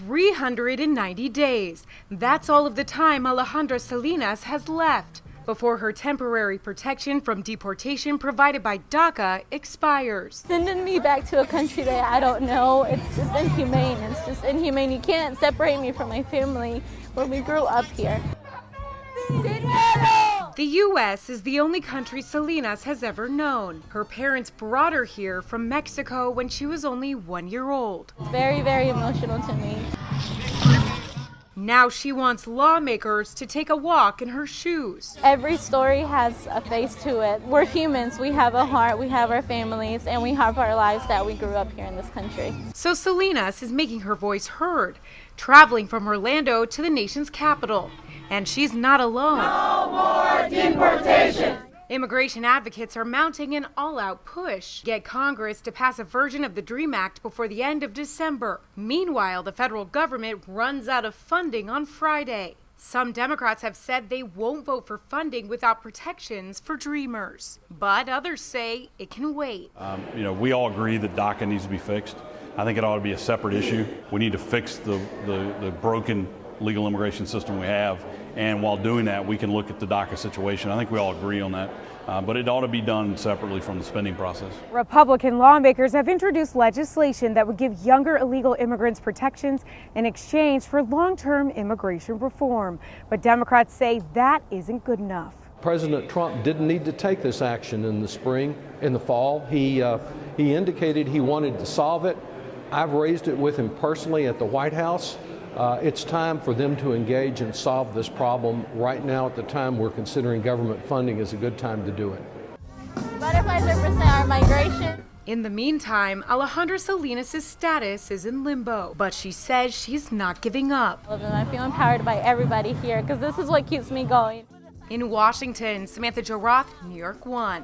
390 days. That's all of the time Alejandra Salinas has left before her temporary protection from deportation provided by DACA expires. Sending me back to a country that I don't know, it's just inhumane. It's just inhumane. You can't separate me from my family where we grew up here. The U.S. is the only country Salinas has ever known. Her parents brought her here from Mexico when she was only 1 year old. Very, very emotional to me. Now she wants lawmakers to take a walk in her shoes. Every story has a face to it. We're humans, we have a heart, we have our families, and we have our lives that we grew up here in this country. So Salinas is making her voice heard, traveling from Orlando to the nation's capital. And she's not alone. No more deportation! Immigration advocates are mounting an all-out push to get Congress to pass a version of the DREAM Act before the end of December. Meanwhile, the federal government runs out of funding on Friday. Some Democrats have said they won't vote for funding without protections for dreamers. But others say it can wait. We all agree that DACA needs to be fixed. I think it ought to be a separate issue. We need to fix the broken legal immigration system we have, and while doing that, we can look at the DACA situation. I think we all agree on that, but it ought to be done separately from the spending process. Republican lawmakers have introduced legislation that would give younger illegal immigrants protections in exchange for long-term immigration reform. But Democrats say that isn't good enough. President Trump didn't need to take this action in the fall. He indicated he wanted to solve it. I've raised it with him personally at the White House. It's time for them to engage and solve this problem. Right now, at the time we're considering government funding, is a good time to do it. Butterflies represent our migration. In the meantime, Alejandra Salinas' status is in limbo, but she says she's not giving up. I feel empowered by everybody here because this is what keeps me going. In Washington, Samantha-Jo, New York 1.